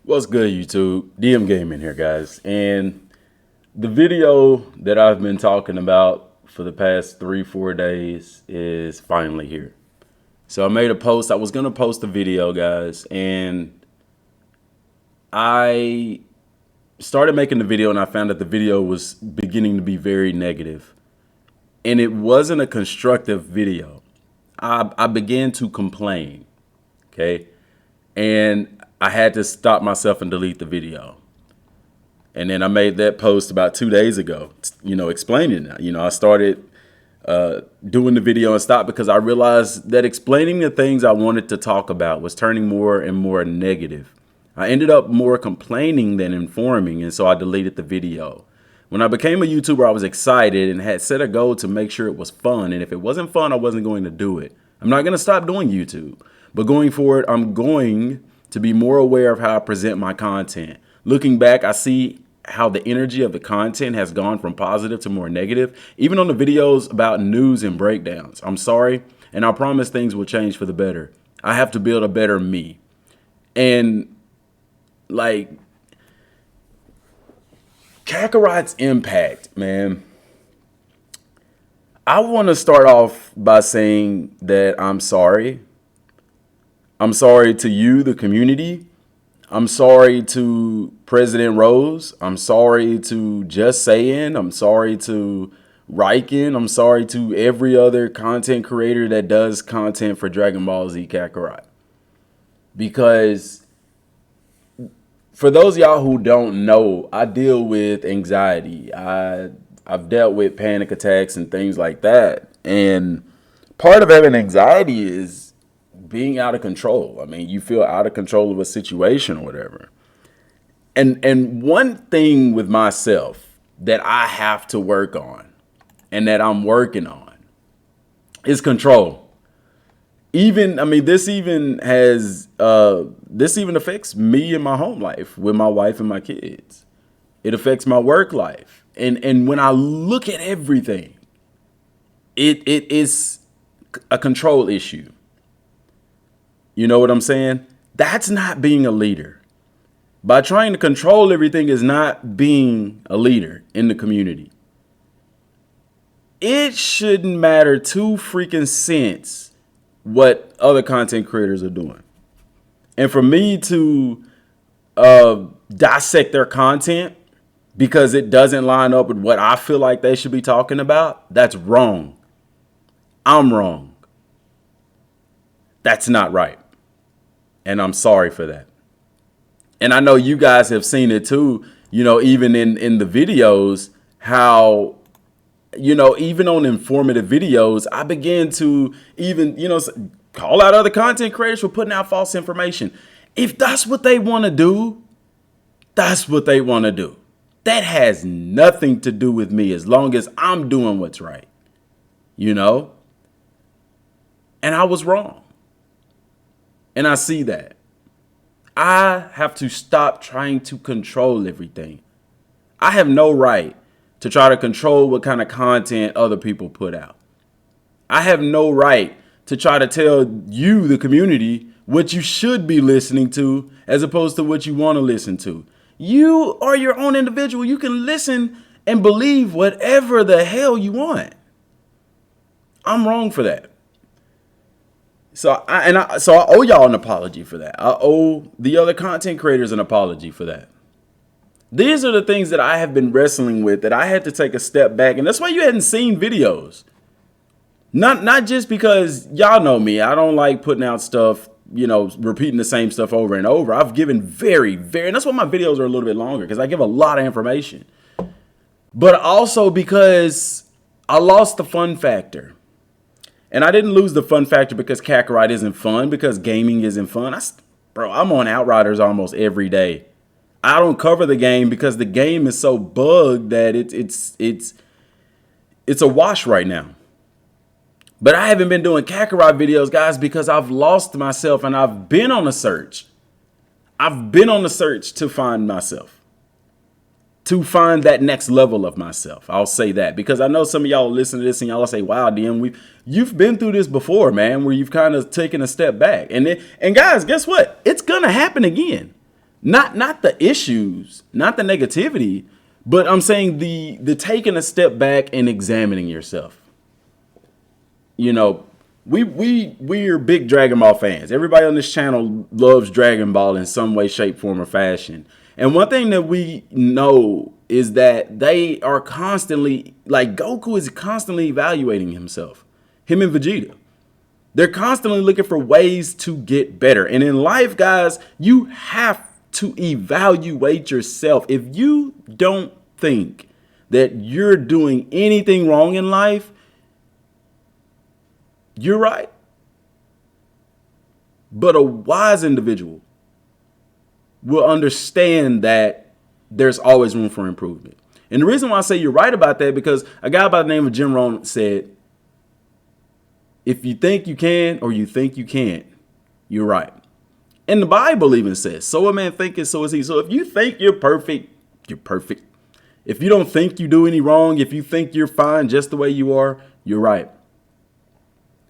What's good, YouTube? Dmgaming here, guys. And the video that I've been talking about for the past 3-4 days is finally here. So I made a post. I was going to post a video, guys, and I started making the video and I found that the video was beginning to be very negative. And it wasn't a constructive video. I began to complain, okay? And I had to stop myself and delete the video. And then I made that post about 2 days ago, explaining that. I started doing the video and stopped because I realized that explaining the things I wanted to talk about was turning more and more negative. I ended up more complaining than informing, and so I deleted the video. When I became a YouTuber, I was excited and had set a goal to make sure it was fun. And if it wasn't fun, I wasn't going to do it. I'm not going to stop doing YouTube. But going forward, I'm going to be more aware of how I present my content. Looking back, I see how the energy of the content has gone from positive to more negative, even on the videos about news and breakdowns. I'm sorry, and I promise things will change for the better. I have to build a better me. And like Kakarot's impact, man. I want to start off by saying that I'm sorry. I'm sorry to you, the community. I'm sorry to President Rose. I'm sorry to Just Saying. I'm sorry to Riken. I'm sorry to every other content creator that does content for Ball Z Kakarot. Because for those of y'all who don't know, I deal with anxiety. I've dealt with panic attacks and things like that. And part of having anxiety is being out of control. I mean, you feel out of control of a situation or whatever. And one thing with myself that I have to work on and that I'm working on is control. This even affects me in my home life with my wife and my kids. It affects my work life. And when I look at everything, it is a control issue. You know what I'm saying? That's not being a leader. By trying to control everything is not being a leader in the community. It shouldn't matter 2 freaking cents what other content creators are doing. And for me to dissect their content because it doesn't line up with what I feel like they should be talking about, that's wrong. I'm wrong. That's not right. And I'm sorry for that. And I know you guys have seen it too, even in the videos, how, even on informative videos, I began to even, call out other content creators for putting out false information. If that's what they want to do, that's what they want to do. That has nothing to do with me as long as I'm doing what's right, And I was wrong. And I see that. I have to stop trying to control everything. I have no right to try to control what kind of content other people put out. I have no right to try to tell you, the community, what you should be listening to as opposed to what you want to listen to. You are your own individual. You can listen and believe whatever the hell you want. I'm wrong for that. So I owe y'all an apology for that. I owe the other content creators an apology for that. These are the things that I have been wrestling with that I had to take a step back. And that's why you hadn't seen videos. Not just because y'all know me. I don't like putting out stuff, repeating the same stuff over and over. I've given and that's why my videos are a little bit longer, because I give a lot of information. But also because I lost the fun factor. And I didn't lose the fun factor because Kakarot isn't fun, because gaming isn't fun. I'm on Outriders almost every day. I don't cover the game because the game is so bugged that it's a wash right now. But I haven't been doing Kakarot videos, guys, because I've lost myself and I've been on a search. I've been on a search to find myself, to find that next level of myself. I'll say that because I know some of y'all listen to this and y'all say, wow, DM, you've been through this before, man, where you've kind of taken a step back. And guys, guess what? It's going to happen again. Not the issues, not the negativity, but I'm saying the taking a step back and examining yourself. You know, we're big Dragon Ball fans. Everybody on this channel loves Dragon Ball in some way, shape, form, or fashion. And one thing that we know is that they are constantly, like, Goku is constantly evaluating himself. Him and Vegeta. They're constantly looking for ways to get better. And in life, guys, you have to evaluate yourself. If you don't think that you're doing anything wrong in life, you're right. But a wise individual will understand that there's always room for improvement. And the reason why I say you're right about that, because a guy by the name of Jim Rohn said, if you think you can or you think you can't, you're right. And the Bible even says, so a man thinketh, so is he. So if you think you're perfect, you're perfect. If you don't think you do any wrong, if you think you're fine just the way you are, you're right.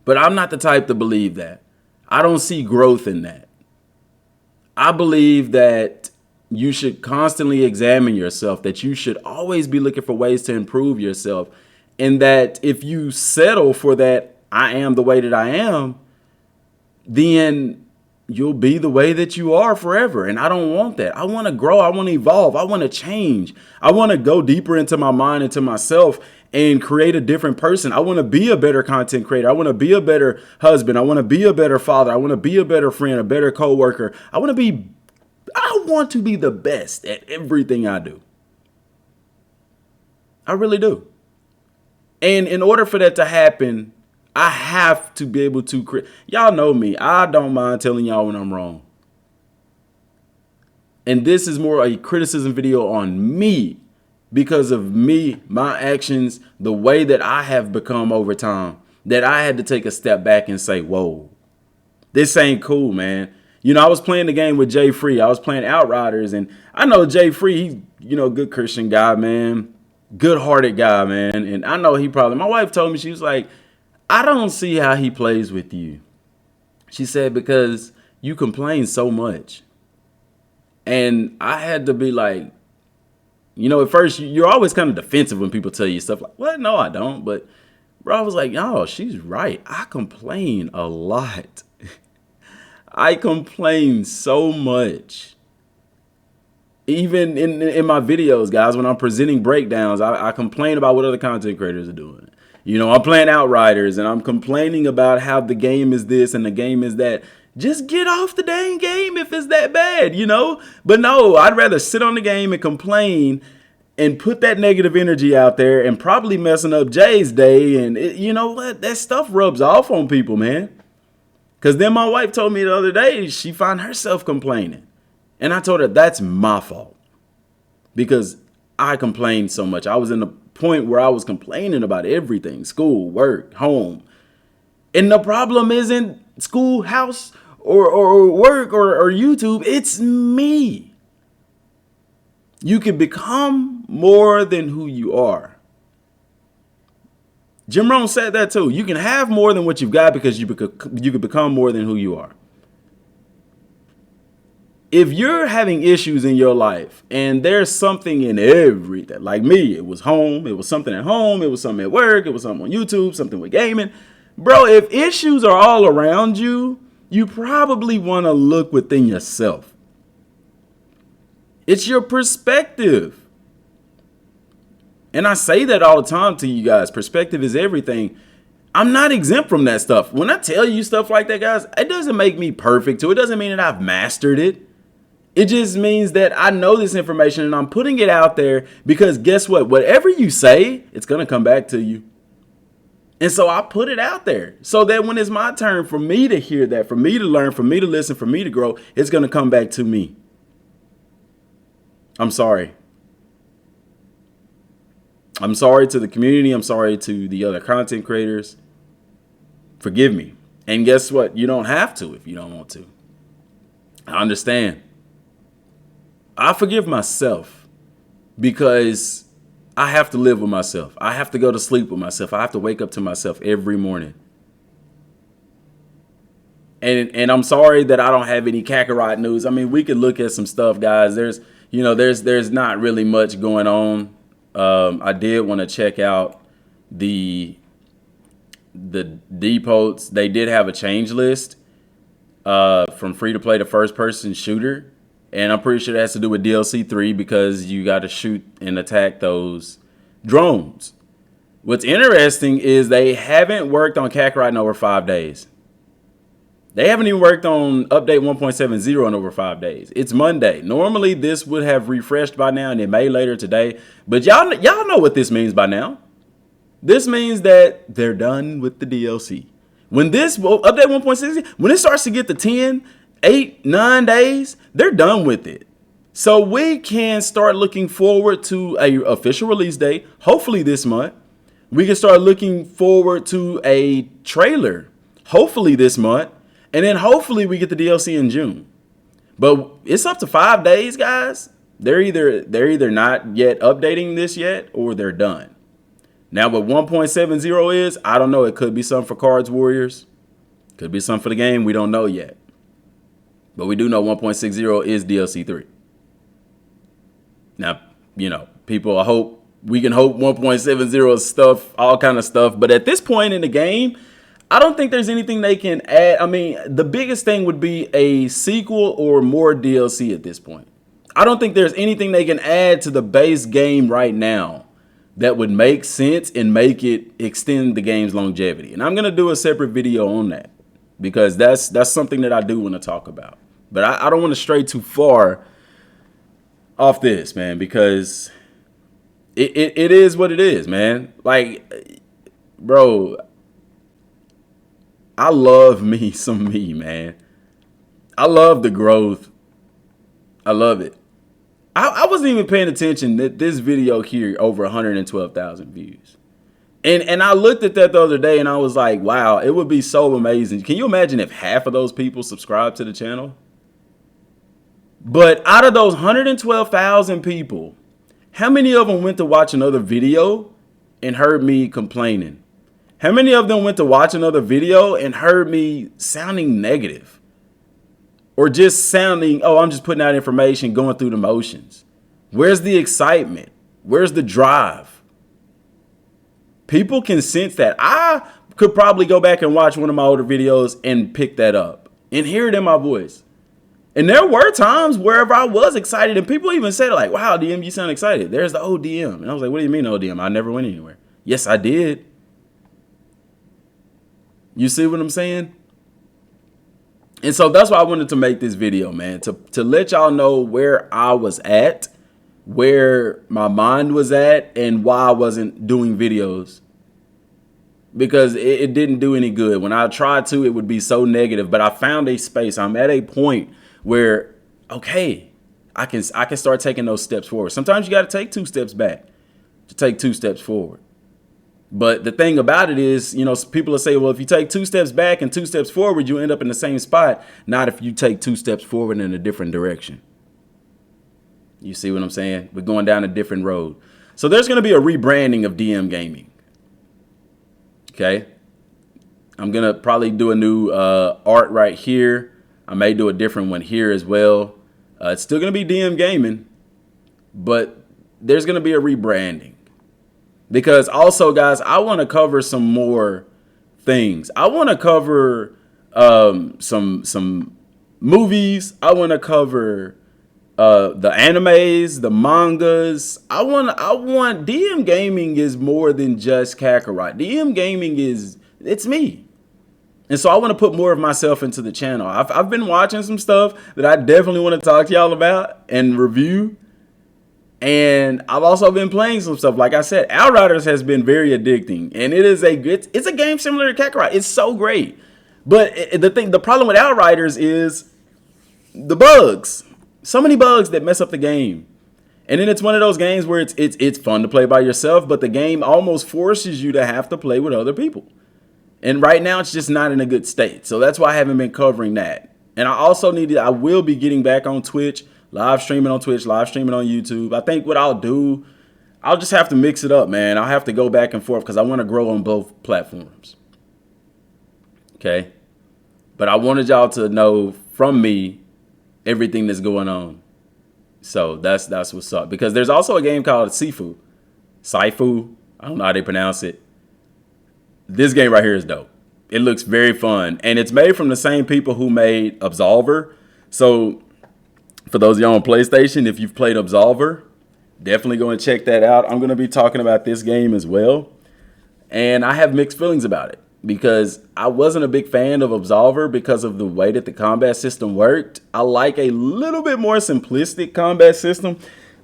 But I'm not the type to believe that. I don't see growth in that. I believe that you should constantly examine yourself, that you should always be looking for ways to improve yourself. And that if you settle for that, I am the way that I am, then you'll be the way that you are forever. And I don't want that. I want to grow. I want to evolve. I want to change. I want to go deeper into my mind, into myself, and create a different person. I want to be a better content creator. I want to be a better husband. I want to be a better father. I want to be a better friend, a better coworker. I want to be the best at everything I do. I really do. And in order for that to happen, I have to be able to create. Y'all know me. I don't mind telling y'all when I'm wrong. And this is more a criticism video on me because of me, my actions, the way that I have become over time, that I had to take a step back and say, whoa, this ain't cool, man. You know, I was playing the game with Jay Free. I was playing Outriders, and I know Jay Free, he's, good Christian guy, man. Good-hearted guy, man. And I know my wife told me, she was like, I don't see how he plays with you. She said, because you complain so much. And I had to be like, at first you're always kind of defensive when people tell you stuff like, what? No, I don't. But bro, I was like, oh, she's right. I complain a lot. I complain so much. Even in my videos, guys, when I'm presenting breakdowns, I complain about what other content creators are doing. I'm playing Outriders and I'm complaining about how the game is this and the game is that. Just get off the dang game if it's that bad, But no, I'd rather sit on the game and complain and put that negative energy out there and probably messing up Jay's day. And you know what? That stuff rubs off on people, man. Because then my wife told me the other day she found herself complaining. And I told her that's my fault. Because I complained so much. I was in the point where I was complaining about everything. School, work, home. And the problem isn't school, house, or work or YouTube. It's me. You can become more than who you are. Jim Rohn said that too. You can have more than what you've got because you could become more than who you are. If you're having issues in your life and there's something in everything, like me, it was home, it was something at home, it was something at work, it was something on YouTube, something with gaming. Bro, if issues are all around you, you probably want to look within yourself. It's your perspective. And I say that all the time to you guys. Perspective is everything. I'm not exempt from that stuff. When I tell you stuff like that, guys, it doesn't make me perfect too. It doesn't mean that I've mastered it. It just means that I know this information and I'm putting it out there because guess what? Whatever you say, it's going to come back to you. And so I put it out there so that when it's my turn for me to hear that, for me to learn, for me to listen, for me to grow, it's going to come back to me. I'm sorry. I'm sorry to the community. I'm sorry to the other content creators. Forgive me. And guess what? You don't have to if you don't want to. I understand. I forgive myself because I have to live with myself. I have to go to sleep with myself. I have to wake up to myself every morning. And I'm sorry that I don't have any Kakarot news. I mean, we could look at some stuff, guys. There's not really much going on. I did want to check out the depots. They did have a change list from free to play to first person shooter, and I'm pretty sure that has to do with DLC 3 because you got to shoot and attack those drones. What's interesting is they haven't worked on Kakarot in over 5 days. They haven't even worked on update 1.70 in over 5 days. It's Monday. Normally this would have refreshed by now, and it may later today. But y'all know what this means by now. This means that they're done with the DLC. When this update 1.60, when it starts to get to 10, 8, 9 days, they're done with it. So we can start looking forward to a official release date, hopefully this month. We can start looking forward to a trailer, hopefully this month. And then hopefully we get the DLC in June. But it's up to 5 days, guys. They're either not yet updating this yet or they're done. Now what 1.70 is, I don't know. It could be something for Cards Warriors. Could be something for the game. We don't know yet. But we do know 1.60 is DLC 3. Now, people, we can hope 1.70 stuff, all kind of stuff. But at this point in the game, I don't think there's anything they can add. I mean, the biggest thing would be a sequel or more DLC at this point. I don't think there's anything they can add to the base game right now that would make sense and make it extend the game's longevity. And I'm going to do a separate video on that because that's something that I do want to talk about. But I don't want to stray too far off this, man, because it is what it is, man. Like, bro, I love me some me, man. I love the growth. I love it. I wasn't even paying attention that this video here over 112,000 views. And I looked at that the other day and I was like, wow, it would be so amazing. Can you imagine if half of those people subscribe to the channel? But out of those 112,000 people, how many of them went to watch another video and heard me complaining? How many of them went to watch another video and heard me sounding negative? Or just sounding, oh, I'm just putting out information, going through the motions. Where's the excitement? Where's the drive? People can sense that. I could probably go back and watch one of my older videos and pick that up and hear it in my voice. And there were times wherever I was excited and people even said like, wow, DM, you sound excited. There's the old DM. And I was like, what do you mean old DM? I never went anywhere. Yes, I did. You see what I'm saying? And so that's why I wanted to make this video, man, to let y'all know where I was at, where my mind was at, and why I wasn't doing videos. Because it didn't do any good. When I tried to, it would be so negative. But I found a space. I'm at a point where, okay, I can start taking those steps forward. Sometimes you got to take 2 steps back to take 2 steps forward. But the thing about it is, people will say, well, if you take 2 steps back and 2 steps forward, you end up in the same spot. Not if you take 2 steps forward in a different direction. You see what I'm saying? We're going down a different road. So there's going to be a rebranding of Dmgaming. Okay. I'm going to probably do a new art right here. I may do a different one here as well. It's still going to be Dmgaming, but there's going to be a rebranding. Because also, guys, I want to cover some more things. I want to cover some movies. I want to cover the animes, the mangas. I want Dmgaming is more than just Kakarot. Dmgaming it's me. And so I want to put more of myself into the channel. I've been watching some stuff that I definitely want to talk to y'all about and review. And I've also been playing some stuff. Like I said, Outriders has been very addicting, and it's a game similar to Kakarot. It's so great. But the problem with Outriders is the bugs. So many bugs that mess up the game. And then it's one of those games where it's fun to play by yourself, but the game almost forces you to have to play with other people. And right now it's just not in a good state. So that's why I haven't been covering that. And I will be getting back on Twitch. Live streaming on Twitch, live streaming on YouTube. I think what I'll do, I'll just have to mix it up, man. I'll have to go back and forth because I want to grow on both platforms. Okay. But I wanted y'all to know from me everything that's going on. So that's what's up. Because there's also a game called Sifu. Saifu. I don't know how they pronounce it. This game right here is dope. It looks very fun. And it's made from the same people who made Absolver. So for those of y'all on PlayStation, if you've played Absolver, definitely go and check that out. I'm going to be talking about this game as well. And I have mixed feelings about it because I wasn't a big fan of Absolver because of the way that the combat system worked. I like a little bit more simplistic combat system.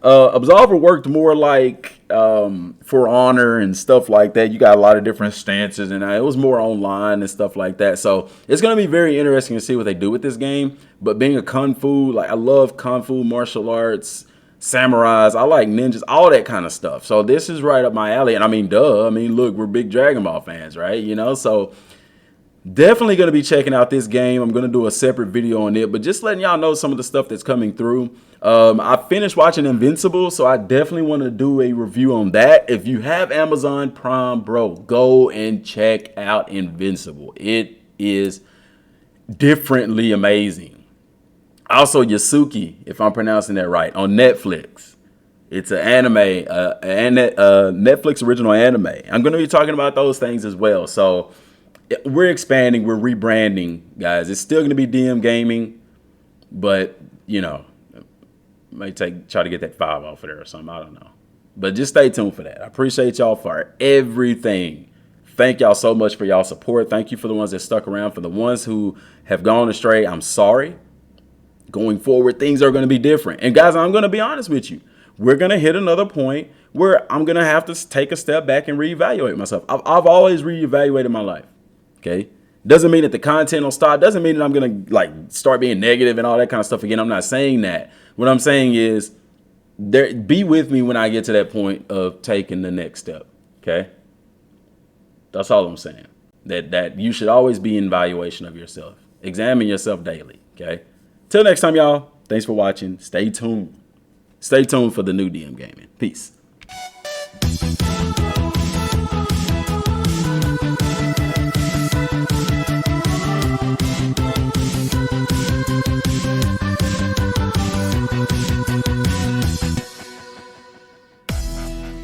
Absolver worked more like For Honor and stuff like that. You got a lot of different stances, and it was more online and stuff like that. So it's going to be very interesting to see what they do with this game. But being a Kung Fu, like I love Kung Fu, martial arts, samurais, I like ninjas, all that kind of stuff. So this is right up my alley. And I mean, duh. I mean, look, we're big Dragon Ball fans, right? You know, so definitely going to be checking out this game. I'm going to do a separate video on it, but just letting y'all know some of the stuff that's coming through. I finished watching Invincible, so I definitely want to do a review on that. If you have Amazon Prime, bro, go and check out Invincible. It is differently amazing. Also, Yasuki, if I'm pronouncing that right, on Netflix. It's an anime, Netflix original anime. I'm going to be talking about those things as well. So we're expanding, we're rebranding, guys. It's still going to be Dmgaming, but you know, try to get that 5 off of there or something. I don't know, but just stay tuned for that. I appreciate y'all for everything. Thank y'all so much for y'all support. Thank you for the ones that stuck around. For the ones who have gone astray, I'm sorry. Going forward, things are going to be different. And guys, I'm going to be honest with you. We're going to hit another point where I'm going to have to take a step back and reevaluate myself. I've always reevaluated my life. Okay. Doesn't mean that the content will stop. Doesn't mean that I'm going to like start being negative and all that kind of stuff again. I'm not saying that. What I'm saying is be with me when I get to that point of taking the next step. Okay. That's all I'm saying. That you should always be in evaluation of yourself. Examine yourself daily. Okay. Till next time, y'all. Thanks for watching. Stay tuned. Stay tuned for the new Dmgaming. Peace.